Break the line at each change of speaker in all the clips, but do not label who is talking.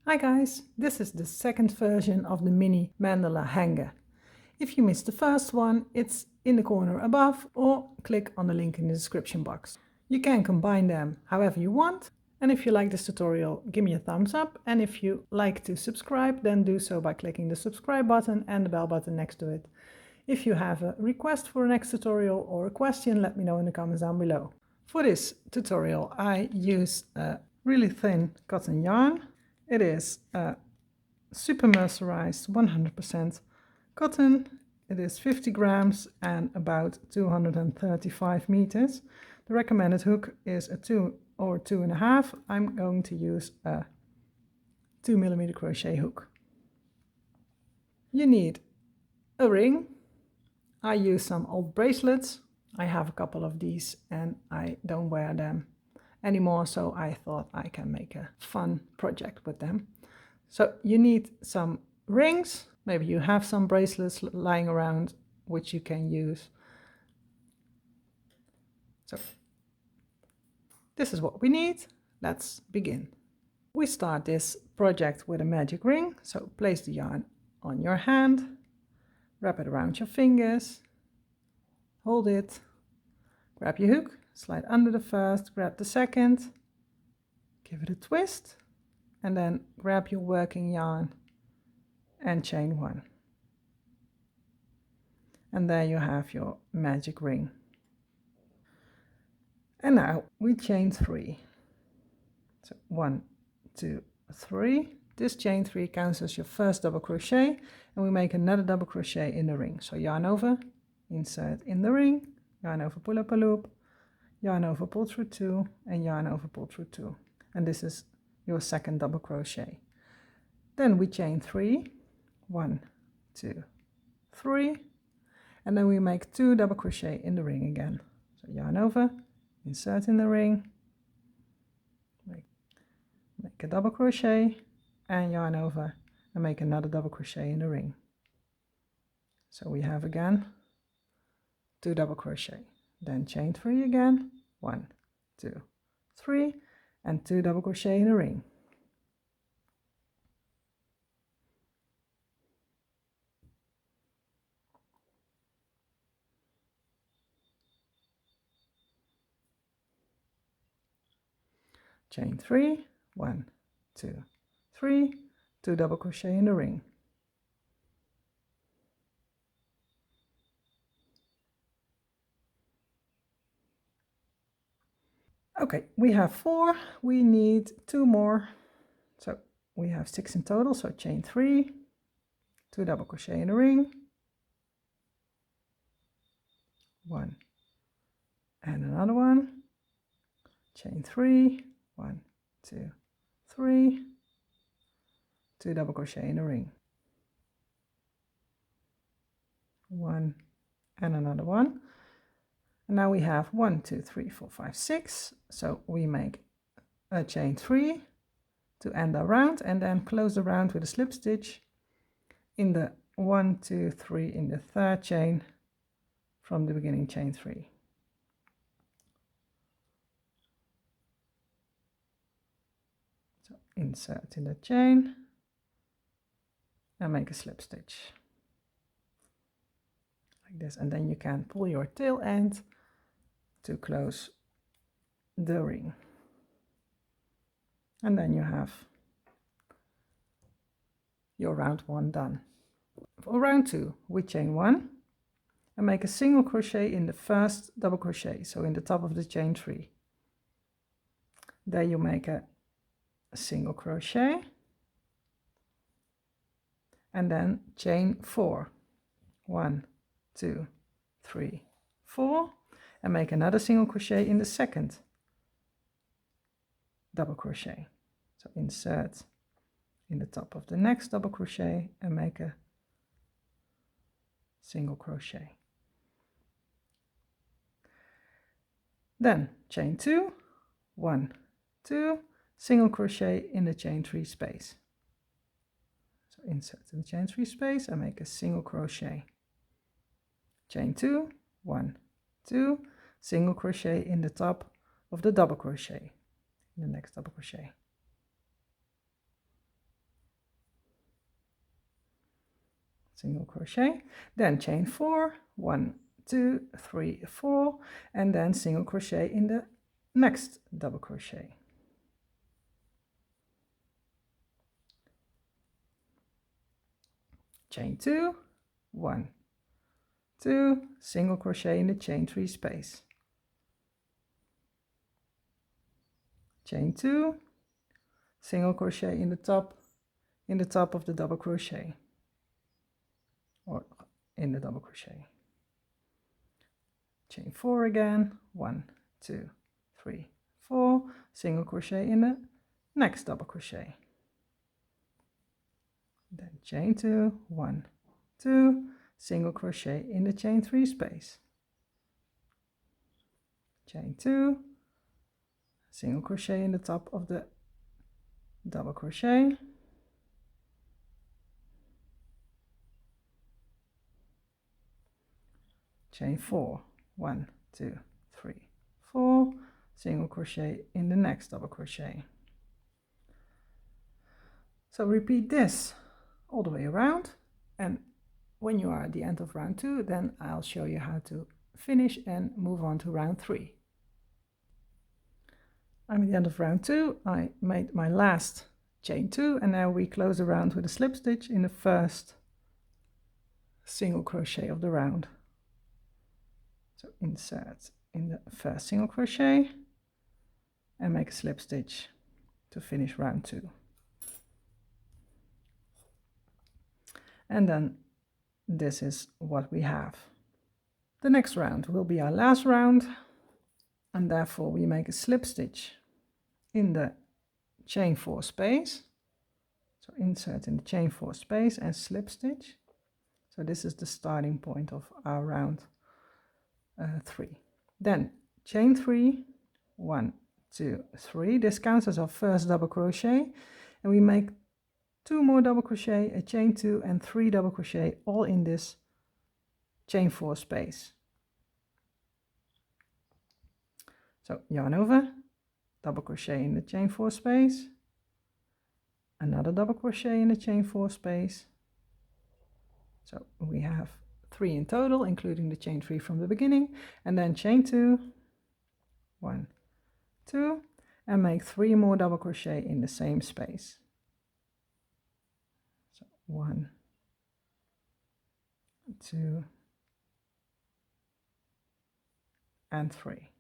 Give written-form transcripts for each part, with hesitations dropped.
Hi guys, this is the second version of the mini mandala hanger. If you missed the first one, it's in the corner above or click on the link in the description box. You can combine them however you want, and if you like this tutorial, give me a thumbs up, and if you like to subscribe, then do so by clicking the subscribe button and the bell button next to it. If you have a request for a next tutorial or a question, let me know in the comments down below. For this tutorial, I use a really thin cotton yarn. It is super mercerized 100% cotton. It is 50 grams and about 235 meters. The recommended hook is a 2 or 2.5. I'm going to use a 2mm crochet hook. You need a ring. I use some old bracelets. I have a couple of these and I don't wear them anymore, so I thought I can make a fun project with them. So you need some rings. Maybe you have some bracelets lying around which you can use. So this is what we need. Let's begin. We start this project with a magic ring. So place the yarn on your hand, wrap it around your fingers, hold it, grab your hook, slide under the first, grab the second, give it a twist, and then grab your working yarn and chain 1. And there you have your magic ring. And now we chain 3. So 1, 2, 3. This chain 3 counts as your first double crochet, and we make another double crochet in the ring. So yarn over, insert in the ring, yarn over, pull up a loop, yarn over, pull through 2, and yarn over, pull through 2. And this is your second double crochet. Then we chain 3, 1, 2, 3, and then we make 2 double crochet in the ring again. So yarn over, insert in the ring, make a double crochet, and yarn over and make another double crochet in the ring. So we have again 2 double crochet, then chain 3 again, 1, 2, 3, and 2 double crochet in the ring. Chain 3, 1, 2, 3, 2 double crochet in the ring. Okay, we have 4, we need 2 more, so we have 6 in total. So chain 3, 2 double crochet in the ring, 1 and another one, chain 3, 1, 2, 3, 2 double crochet in the ring, 1 and another one. And now we have 1, 2, 3, 4, 5, 6. So we make a chain 3 to end our round, and then close the round with a slip stitch in the 1, 2, 3 in the third chain from the beginning chain 3. So insert in the chain and make a slip stitch like this, and then you can pull your tail end to close the ring, and then you have your round 1 done. For round 2 we chain 1 and make a single crochet in the first double crochet, so in the top of the chain 3. There you make a single crochet and then chain 4, 1, 2, 3, 4, and make another single crochet in the second double crochet. So insert in the top of the next double crochet and make a single crochet. Then chain 2, 1, 2, single crochet in the chain 3 space. So insert in the chain 3 space and make a single crochet. Chain 2, 1, 2, single crochet in the top of the double crochet in the next double crochet. single crochet, then chain 4, 1, 2, 3, 4, and then single crochet in the next double crochet. Chain 2, 1, 2, single crochet in the chain 3 space. Chain 2, single crochet in the top of the double crochet, or in the double crochet. Chain 4 again, 1, 2, 3, 4, single crochet in the next double crochet. Then chain 2, 1, 2, single crochet in the chain 3 space. Chain 2, single crochet in the top of the double crochet. Chain 4, 1, 2, 3, 4, single crochet in the next double crochet. So repeat this all the way around, and when you are at the end of round 2, then I'll show you how to finish and move on to round 3. I'm at the end of round 2. I made my last chain 2, and now we close the round with a slip stitch in the first single crochet of the round. So insert in the first single crochet and make a slip stitch to finish round 2. And then this is what we have. The next round will be our last round, and therefore we make a slip stitch in the chain 4 space. So insert in the chain 4 space and slip stitch. So this is the starting point of our round 3. Then chain 3, 1, 2, 3. This counts as our first double crochet, and we make 2 more double crochet, a chain 2 and 3 double crochet, all in this chain 4 space. So yarn over, double crochet in the chain 4 space, another double crochet in the chain 4 space. So we have 3 in total, including the chain 3 from the beginning, and then chain 2, 1, 2, and make 3 more double crochet in the same space. So 1, 2, and 3.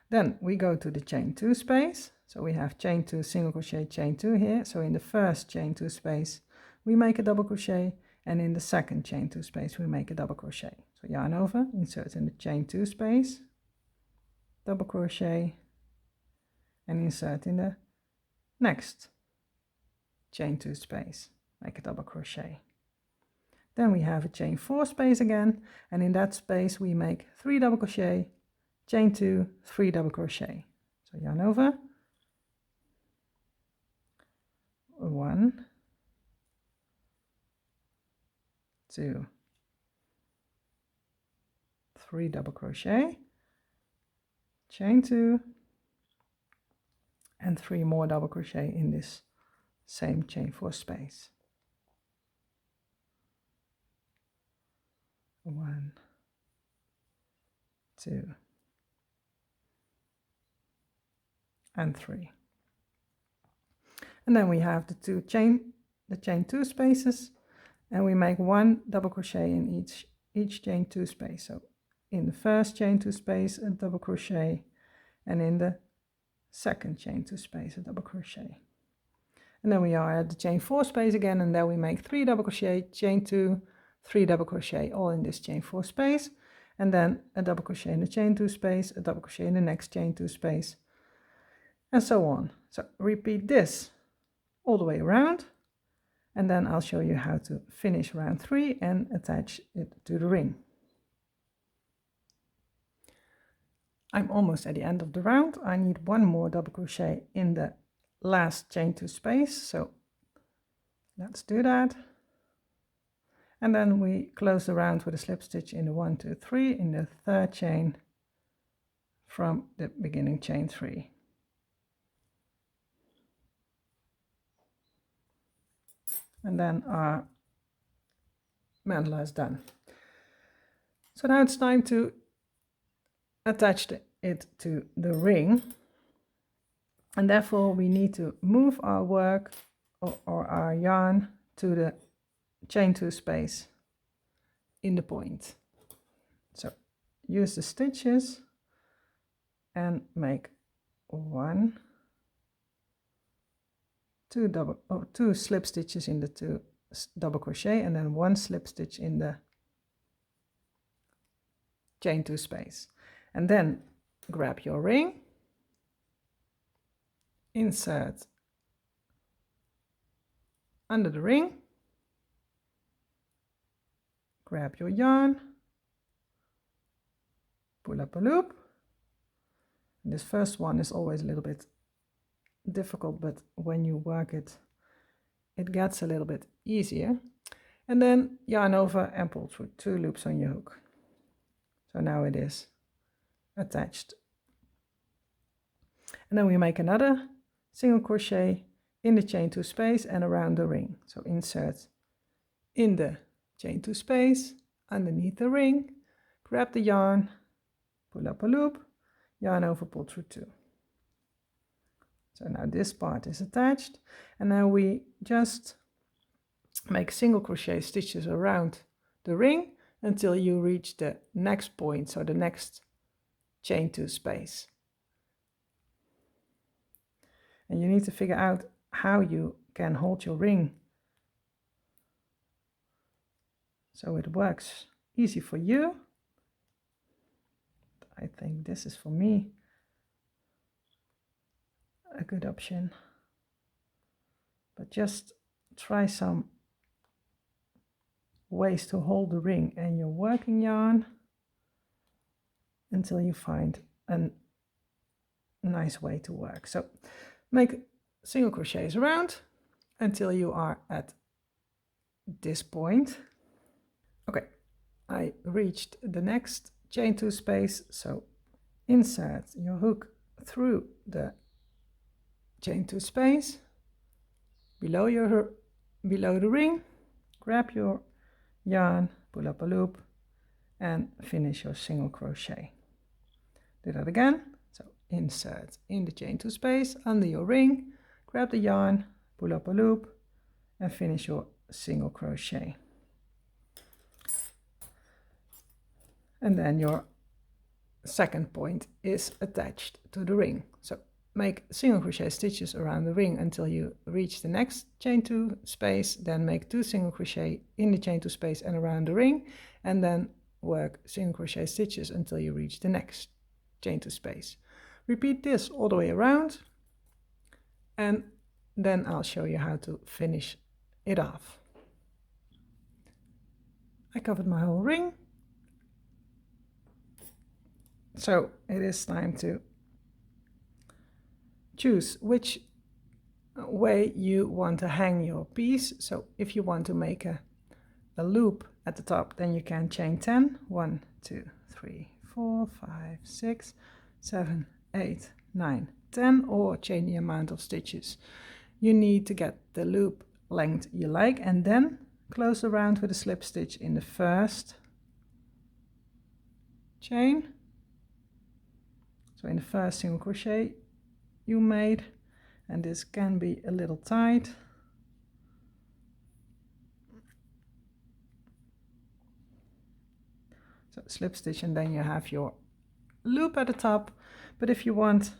Then we go to the chain 2 space. So we have chain 2, single crochet, chain 2 here. So in the first chain 2 space we make a double crochet, and in the second chain 2 space we make a double crochet. So yarn over, insert in the chain 2 space, double crochet, and insert in the next chain 2 space, make a double crochet. Then we have a chain 4 space again, and in that space we make 3 double crochet, chain 2, 3 double crochet. So yarn over, 1, 2, 3 double crochet, chain 2, and 3 more double crochet in this same chain 4 space. 1, 2, and 3. And then we have the chain 2 spaces, and we make 1 double crochet in each chain 2 space. So in the first chain 2 space a double crochet, and in the second chain 2 space a double crochet. And then we are at the chain 4 space again, and there we make 3 double crochet, chain 2, 3 double crochet, all in this chain 4 space, and then a double crochet in the chain 2 space, a double crochet in the next chain 2 space, and so on. So repeat this all the way around, and then I'll show you how to finish round 3 and attach it to the ring. I'm almost at the end of the round. I need 1 more double crochet in the last chain 2 space, so let's do that. And then we close the round with a slip stitch in the 1, 2, 3 in the third chain from the beginning chain 3. And then our mandala is done. So now it's time to attach it to the ring, and therefore we need to move our work or our yarn to the chain 2 space in the point. So use the stitches and make 1, 2 slip stitches in the 2 double crochet, and then 1 slip stitch in the chain 2 space. And then grab your ring, insert under the ring, grab your yarn, pull up a loop. And this first one is always a little bit difficult, but when you work it, it gets a little bit easier. And then yarn over and pull through 2 loops on your hook. So now it is attached. And then we make another single crochet in the chain 2 space and around the ring. So insert in the chain 2 space, underneath the ring, grab the yarn, pull up a loop, yarn over, pull through 2. So now this part is attached, and now we just make single crochet stitches around the ring until you reach the next point, so the next chain 2 space. And you need to figure out how you can hold your ring so it works easy for you. I think this is for me a good option, but just try some ways to hold the ring and your working yarn until you find a nice way to work. So make single crochets around until you are at this point. Okay, I reached the next chain 2 space, so insert your hook through the chain 2 space below the ring, grab your yarn, pull up a loop and finish your single crochet. Do that again. So insert in the chain 2 space under your ring, grab the yarn, pull up a loop and finish your single crochet. And then your second point is attached to the ring. So make single crochet stitches around the ring until you reach the next chain 2 space, then make 2 single crochet in the chain 2 space and around the ring, and then work single crochet stitches until you reach the next chain 2 space. Repeat this all the way around, and then I'll show you how to finish it off. I covered my whole ring, so it is time to choose which way you want to hang your piece. So if you want to make a loop at the top, then you can chain 10. 1, 2, 3, 4, 5, 6, 7, 8, 9, 10, or chain the amount of stitches you need to get the loop length you like, and then close around with a slip stitch in the first chain. So in the first single crochet you made, and this can be a little tight. So slip stitch, and then you have your loop at the top. But if you want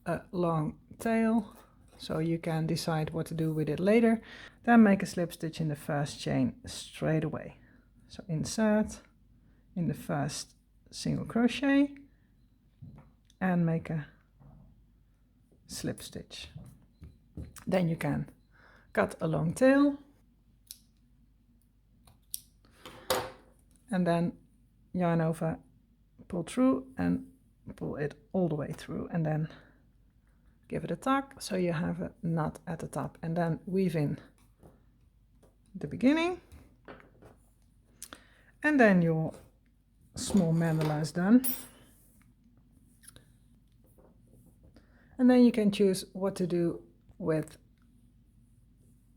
a long tail, so you can decide what to do with it later, then make a slip stitch in the first chain straight away. So insert in the first single crochet and make a slip stitch. Then you can cut a long tail and then yarn over, pull through and pull it all the way through, and then give it a tuck so you have a knot at the top, and then weave in the beginning, and then your small mandala is done. And then you can choose what to do with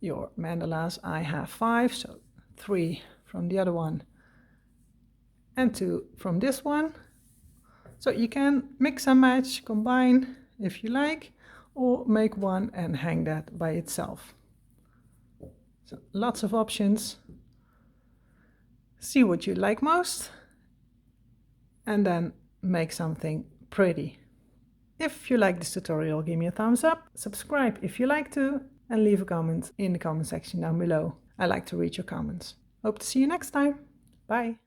your mandalas. I have 5, so 3 from the other one and 2 from this one. So you can mix and match, combine if you like, or make one and hang that by itself. So lots of options. See what you like most and then make something pretty. If you like this tutorial, give me a thumbs up, subscribe if you like to, and leave a comment in the comment section down below. I like to read your comments. Hope to see you next time. Bye.